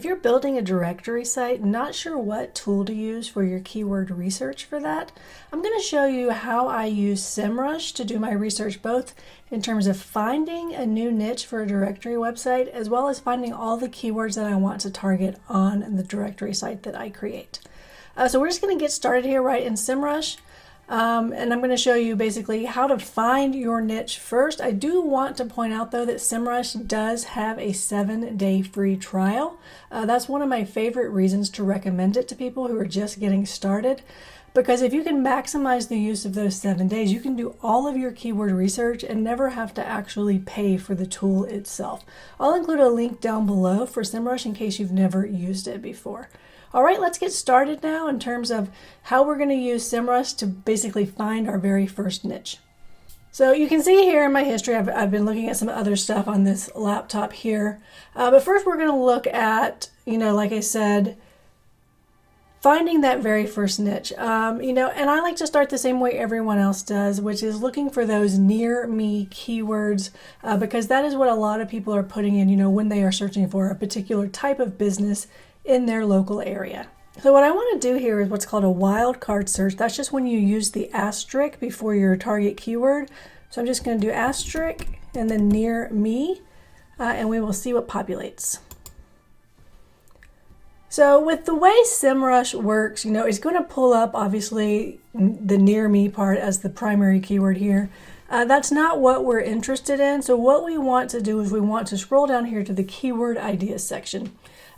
If you're building a directory site, not sure what tool to use for your keyword research for that, I'm going to show you how I use Semrush to do my research, both in terms of finding a new niche for a directory website, as well as finding all the keywords that I want to target on the directory site that I create. So we're just going to get started here right in Semrush. And I'm going to show you basically how to find your niche first. I do want to point out though that Semrush does have a 7-day free trial. That's one of my favorite reasons to recommend it to people who are just getting started, because if you can maximize the use of those 7 days, you can do all of your keyword research and never have to actually pay for the tool itself. I'll include a link down below for Semrush in case you've never used it before. All right, let's get started now in terms of how we're going to use Semrush to basically find our very first niche. So you can see here in my history, I've been looking at some other stuff on this laptop here. But first we're going to look at, like I said, finding that very first niche. And I like to start the same way everyone else does, which is looking for those near me keywords, because that is what a lot of people are putting in, when they are searching for a particular type of business in their local area. So what I want to do here is what's called a wildcard search. That's just when you use the asterisk before your target keyword. So I'm just going to do asterisk and then near me, and we will see what populates. So with the way Semrush works, it's going to pull up obviously the near me part as the primary keyword here. That's not what we're interested in. So what we want to do is we want to scroll down here to the keyword ideas section.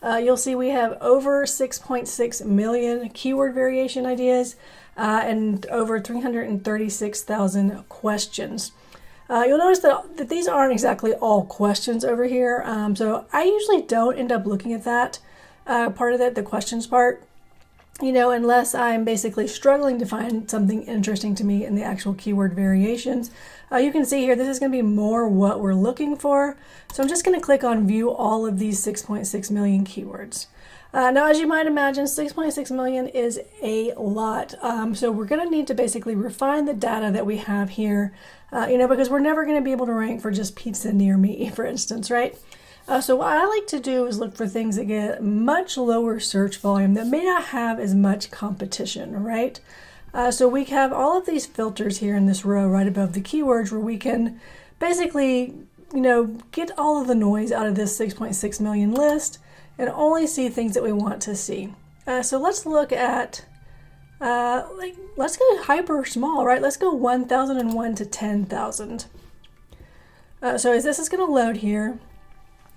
You'll see we have over 6.6 million keyword variation ideas and over 336,000 questions. You'll notice that these aren't exactly all questions over here. So I usually don't end up looking at that part of it, the questions part, unless I'm basically struggling to find something interesting to me in the actual keyword variations. You can see here, this is going to be more what we're looking for. So I'm just going to click on view all of these 6.6 million keywords. Now, as you might imagine, 6.6 million is a lot. So we're going to need to basically refine the data that we have here, because we're never going to be able to rank for just pizza near me, for instance, right? So what I like to do is look for things that get much lower search volume that may not have as much competition, right? So we have all of these filters here in this row right above the keywords where we can basically, get all of the noise out of this 6.6 million list and only see things that we want to see. So let's look at, let's go hyper small, right? Let's go 1,001 to 10,000. So as this is going to load here,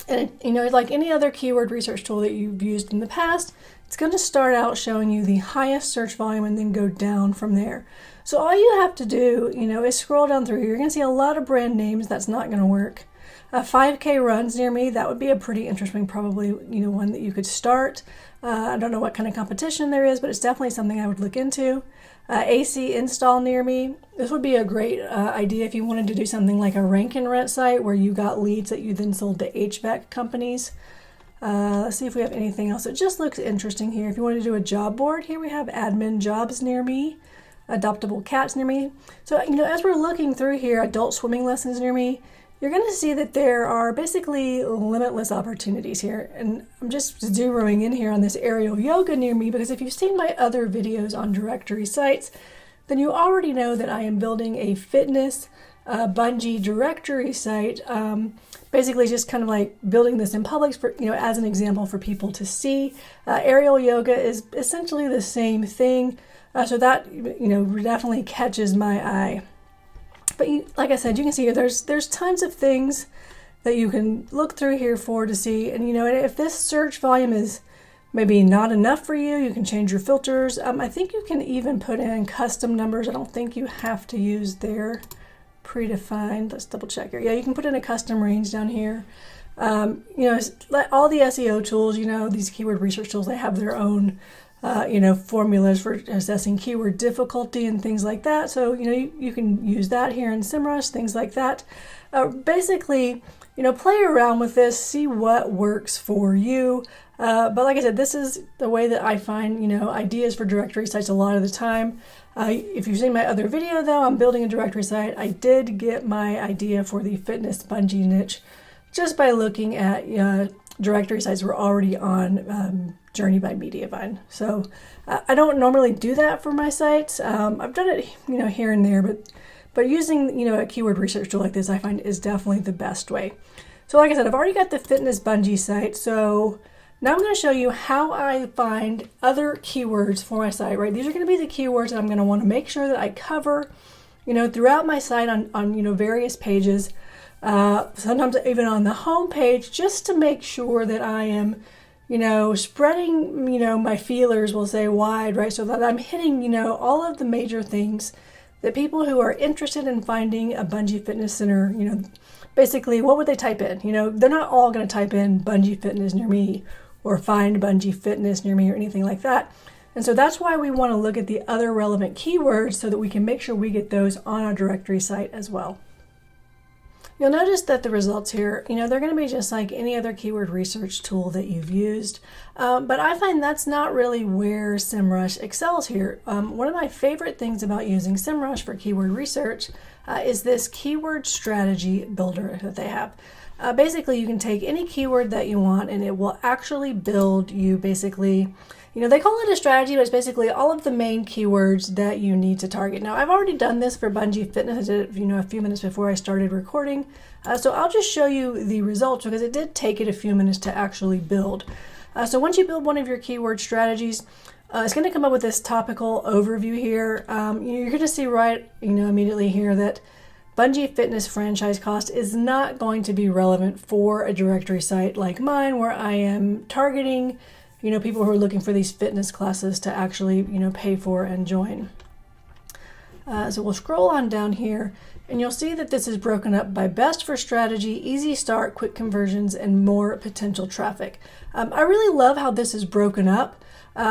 and like any other keyword research tool that you've used in the past, it's going to start out showing you the highest search volume and then go down from there. So all you have to do, is scroll down through. You're going to see a lot of brand names. That's not going to work. 5K runs near me. That would be a pretty interesting, probably, one that you could start. I don't know what kind of competition there is, but it's definitely something I would look into. AC install near me. This would be a great idea if you wanted to do something like a rank and rent site where you got leads that you then sold to HVAC companies. Let's see if we have anything else. It just looks interesting here. If you want to do a job board, here we have admin jobs near me, adoptable cats near me. So, as we're looking through here, adult swimming lessons near me, you're going to see that there are basically limitless opportunities here. And I'm just zeroing in here on this aerial yoga near me because if you've seen my other videos on directory sites, then you already know that I am building a fitness bungee directory site, basically just kind of like building this in public for, as an example for people to see. Aerial yoga is essentially the same thing. So that, definitely catches my eye. But like I said, you can see here, there's tons of things that you can look through here for to see. And, if this search volume is maybe not enough for you, you can change your filters. I think you can even put in custom numbers. I don't think you have to use their predefined. Let's double check here. Yeah, you can put in a custom range down here. All the SEO tools, these keyword research tools, they have their own formulas for assessing keyword difficulty and things like that. So, you can use that here in Semrush, things like that. Basically, play around with this, see what works for you. But like I said, this is the way that I find, ideas for directory sites a lot of the time. If you've seen my other video though, I'm building a directory site. I did get my idea for the fitness bungee niche just by looking at directory sites were already on Journey by Mediavine. So I don't normally do that for my sites. I've done it, here and there, but using, a keyword research tool like this, I find is definitely the best way. So like I said, I've already got the Fitness Bungee site. So now I'm going to show you how I find other keywords for my site, right? These are going to be the keywords that I'm going to want to make sure that I cover, throughout my site on various pages. Sometimes even on the home page, just to make sure that I am, spreading, my feelers, we'll say, wide, right? So that I'm hitting, all of the major things that people who are interested in finding a Bungee Fitness Center, basically, what would they type in? They're not all going to type in Bungee Fitness near me or find Bungee Fitness near me or anything like that. And so that's why we want to look at the other relevant keywords so that we can make sure we get those on our directory site as well. You'll notice that the results here, they're going to be just like any other keyword research tool that you've used. But I find that's not really where Semrush excels here. One of my favorite things about using Semrush for keyword research is this keyword strategy builder that they have. Basically, you can take any keyword that you want and it will actually build you basically, they call it a strategy, but it's basically all of the main keywords that you need to target. Now, I've already done this for Bungee Fitness. I did it, a few minutes before I started recording. So I'll just show you the results because it did take it a few minutes to actually build. So once you build one of your keyword strategies, it's going to come up with this topical overview here. You're going to see right, immediately here that Bungee Fitness franchise cost is not going to be relevant for a directory site like mine where I am targeting, people who are looking for these fitness classes to actually, pay for and join. So we'll scroll on down here and you'll see that this is broken up by best for strategy, easy start, quick conversions, and more potential traffic. I really love how this is broken up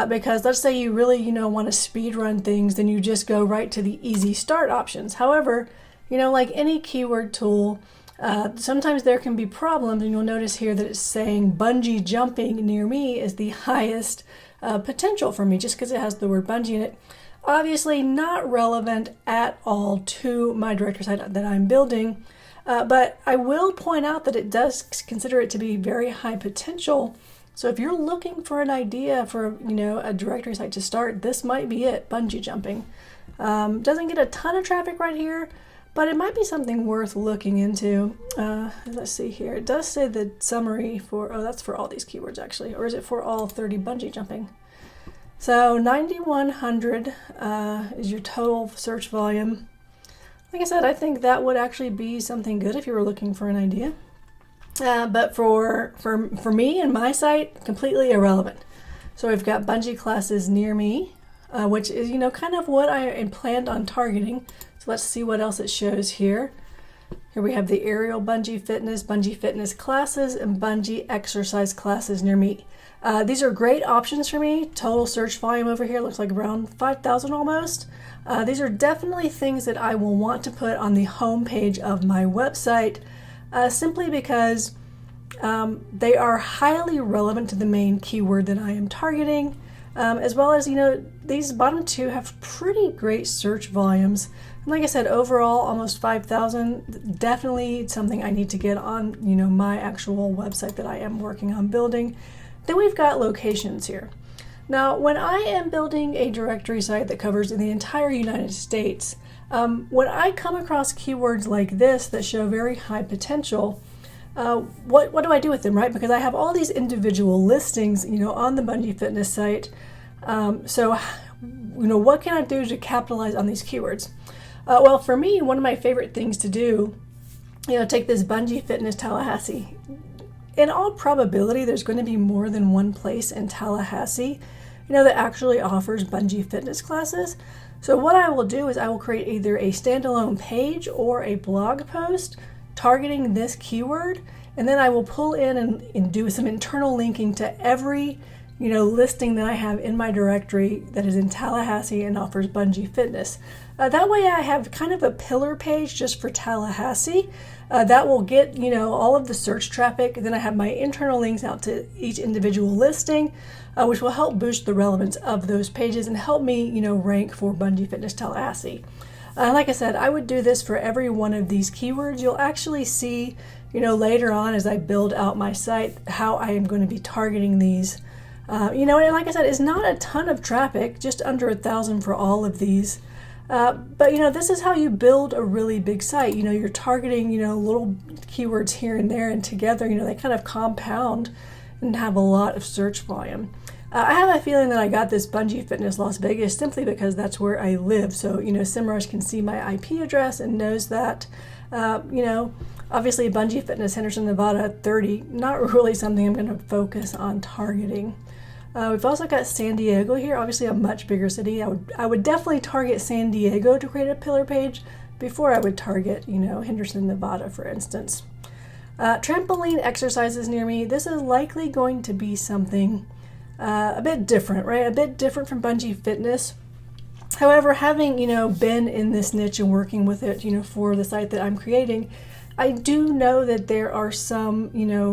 because let's say you really, want to speed run things, then you just go right to the easy start options. However, like any keyword tool, sometimes there can be problems, and you'll notice here that it's saying bungee jumping near me is the highest potential for me just because it has the word bungee in it. Obviously not relevant at all to my directory site that I'm building, but I will point out that it does consider it to be very high potential. So if you're looking for an idea for a directory site to start, this might be it, bungee jumping. Doesn't get a ton of traffic right here, but it might be something worth looking into. Let's see here. It does say the summary for, that's for all these keywords actually, or is it for all 30 bungee jumping? So 9,100 is your total search volume. Like I said, I think that would actually be something good if you were looking for an idea. But for me and my site, completely irrelevant. So we've got bungee classes near me, which is, kind of what I planned on targeting. So let's see what else it shows here. Here we have the aerial bungee fitness classes, and bungee exercise classes near me. These are great options for me. Total search volume over here looks like around 5,000 almost. These are definitely things that I will want to put on the home page of my website, simply because they are highly relevant to the main keyword that I am targeting, as well as, these bottom two have pretty great search volumes. And like I said, overall, almost 5,000, definitely something I need to get on, my actual website that I am working on building. Then we've got locations here. Now, when I am building a directory site that covers the entire United States, when I come across keywords like this that show very high potential, what do I do with them, right? Because I have all these individual listings, on the Bungee Fitness site. So, what can I do to capitalize on these keywords? Well, for me, one of my favorite things to do, take this Bungee Fitness Tallahassee. In all probability, there's going to be more than one place in Tallahassee, that actually offers bungee fitness classes. So what I will do is I will create either a standalone page or a blog post targeting this keyword, and then I will pull in and do some internal linking to every listing that I have in my directory that is in Tallahassee and offers bungee fitness. That way I have kind of a pillar page just for Tallahassee. That will get, all of the search traffic. Then I have my internal links out to each individual listing, which will help boost the relevance of those pages and help me, rank for Bungee Fitness Tallahassee. Like I said, I would do this for every one of these keywords. You'll actually see, later on as I build out my site, how I am going to be targeting these. And like I said, it's not a ton of traffic, just under 1,000 for all of these. But this is how you build a really big site. You're targeting, little keywords here and there, and together, they kind of compound and have a lot of search volume. I have a feeling that I got this Bungee Fitness Las Vegas simply because that's where I live. So, Semrush can see my IP address and knows that. Obviously Bungee Fitness, Henderson, Nevada, 30, not really something I'm going to focus on targeting. We've also got San Diego here, obviously a much bigger city. I would definitely target San Diego to create a pillar page before I would target, Henderson, Nevada, for instance. Trampoline exercises near me. This is likely going to be something a bit different, right? A bit different from Bungee Fitness. However, having, been in this niche and working with it, for the site that I'm creating, I do know that there are some,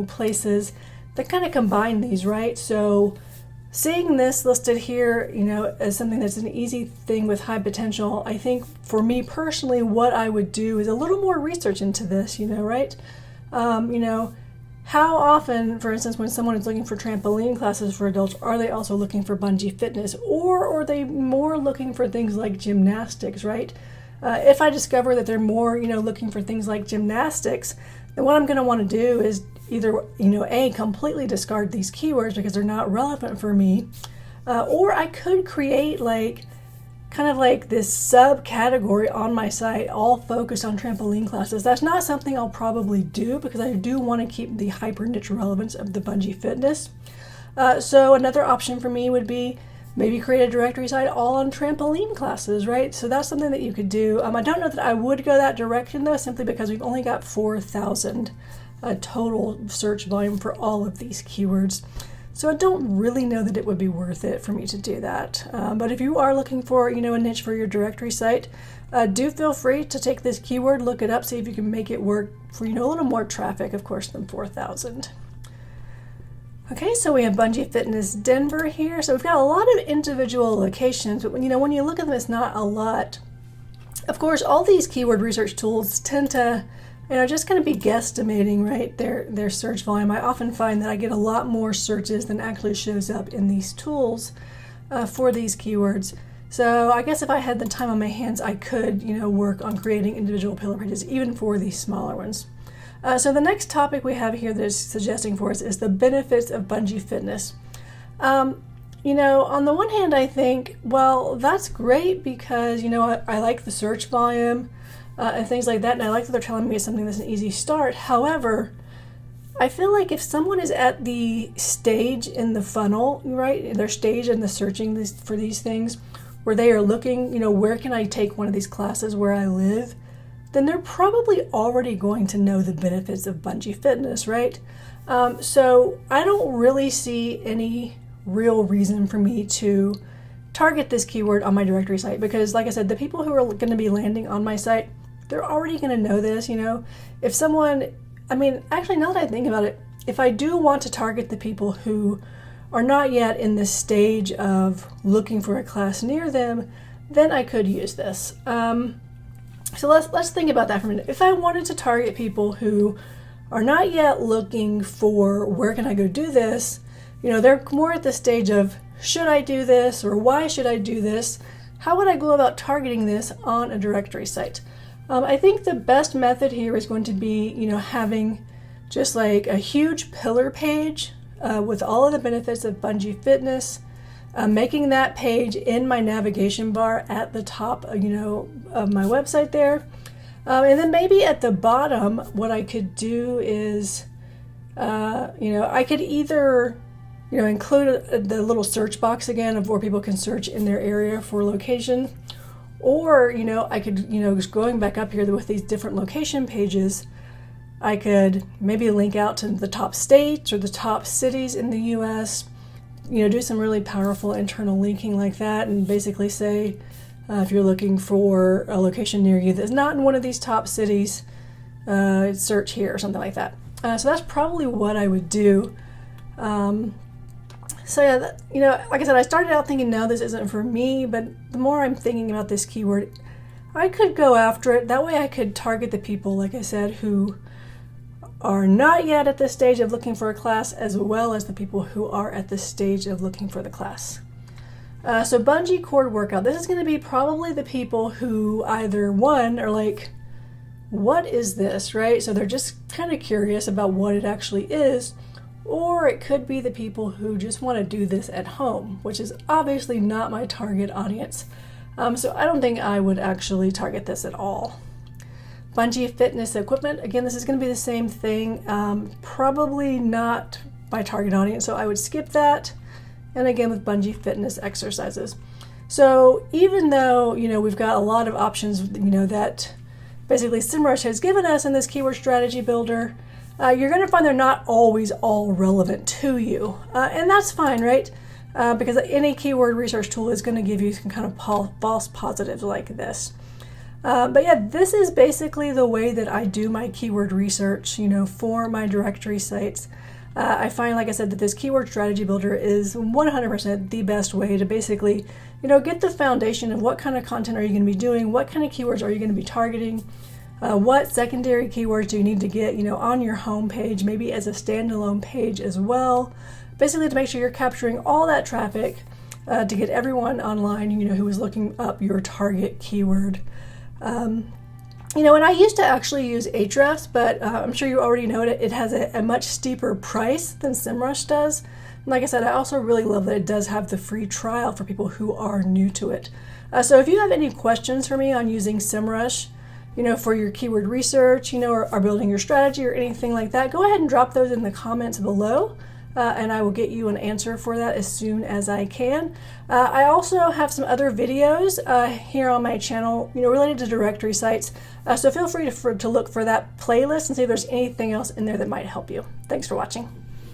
places that kind of combine these, right? So seeing this listed here, as something that's an easy thing with high potential, I think for me personally, what I would do is a little more research into this, right? How often, for instance, when someone is looking for trampoline classes for adults, are they also looking for Bungee Fitness, or are they more looking for things like gymnastics, right? If I discover that they're more, looking for things like gymnastics, then what I'm going to want to do is either, completely discard these keywords because they're not relevant for me, or I could create kind of like this subcategory on my site, all focused on trampoline classes. That's not something I'll probably do because I do want to keep the hyper niche relevance of the Bungee Fitness. So another option for me would be maybe create a directory site all on trampoline classes, right? So that's something that you could do. I don't know that I would go that direction though, simply because we've only got 4,000 total search volume for all of these keywords. So I don't really know that it would be worth it for me to do that. But if you are looking for, a niche for your directory site, do feel free to take this keyword, look it up, see if you can make it work for, a little more traffic, of course, than 4,000. Okay, so we have Bungee Fitness Denver here. So we've got a lot of individual locations, but when you look at them, it's not a lot. Of course, all these keyword research tools tend to just kind of be guesstimating, right, their search volume. I often find that I get a lot more searches than actually shows up in these tools for these keywords. So I guess if I had the time on my hands, I could, work on creating individual pillar pages, even for these smaller ones. So the next topic we have here that is suggesting for us is the benefits of Bungee Fitness. On the one hand, I think, well, that's great because, I like the search volume. And things like that, and I like that they're telling me it's something that's an easy start. However, I feel like if someone is at the stage in the funnel, right, their stage in the searching for these things, where they are looking, where can I take one of these classes where I live, then they're probably already going to know the benefits of Bungee Fitness, right? So I don't really see any real reason for me to target this keyword on my directory site because, like I said, the people who are going to be landing on my site, they're already going to know this, If someone, actually, now that I think about it, if I do want to target the people who are not yet in this stage of looking for a class near them, then I could use this. So let's think about that for a minute. If I wanted to target people who are not yet looking for where can I go do this, they're more at the stage of should I do this or why should I do this? How would I go about targeting this on a directory site? I think the best method here is going to be, having just like a huge pillar page with all of the benefits of Bungee Fitness, making that page in my navigation bar at the top, of my website there. And then maybe at the bottom, what I could do is, I could either, include the little search box again of where people can search in their area for location. Or, I could, just going back up here with these different location pages, I could maybe link out to the top states or the top cities in the US, do some really powerful internal linking like that and basically say, if you're looking for a location near you that's not in one of these top cities, search here or something like that. So that's probably what I would do. So yeah, like I said, I started out thinking, no, this isn't for me, but the more I'm thinking about this keyword, I could go after it. That way I could target the people, like I said, who are not yet at the stage of looking for a class, as well as the people who are at the stage of looking for the class. So bungee cord workout, this is going to be probably the people who either one are like, what is this, right? So they're just kind of curious about what it actually is, or it could be the people who just want to do this at home, which is obviously not my target audience. So I don't think I would actually target this at all. Bungee fitness equipment, again, this is going to be the same thing, probably not my target audience, so I would skip that. And again, with bungee fitness exercises. So even though, we've got a lot of options, that basically Semrush has given us in this keyword strategy builder, you're going to find they're not always all relevant to you. And that's fine, right? Because any keyword research tool is going to give you some kind of false positives like this. But yeah, this is basically the way that I do my keyword research, for my directory sites. I find, like I said, that this keyword strategy builder is 100% the best way to basically, get the foundation of what kind of content are you going to be doing, what kind of keywords are you going to be targeting, what secondary keywords do you need to get, on your home page, maybe as a standalone page as well. Basically to make sure you're capturing all that traffic to get everyone online, who is looking up your target keyword. And I used to actually use Ahrefs, but I'm sure you already know it has a much steeper price than Semrush does. And like I said, I also really love that it does have the free trial for people who are new to it. So if you have any questions for me on using Semrush, for your keyword research, or building your strategy or anything like that, go ahead and drop those in the comments below. And I will get you an answer for that as soon as I can. I also have some other videos here on my channel, related to directory sites. So feel free to look for that playlist and see if there's anything else in there that might help you. Thanks for watching.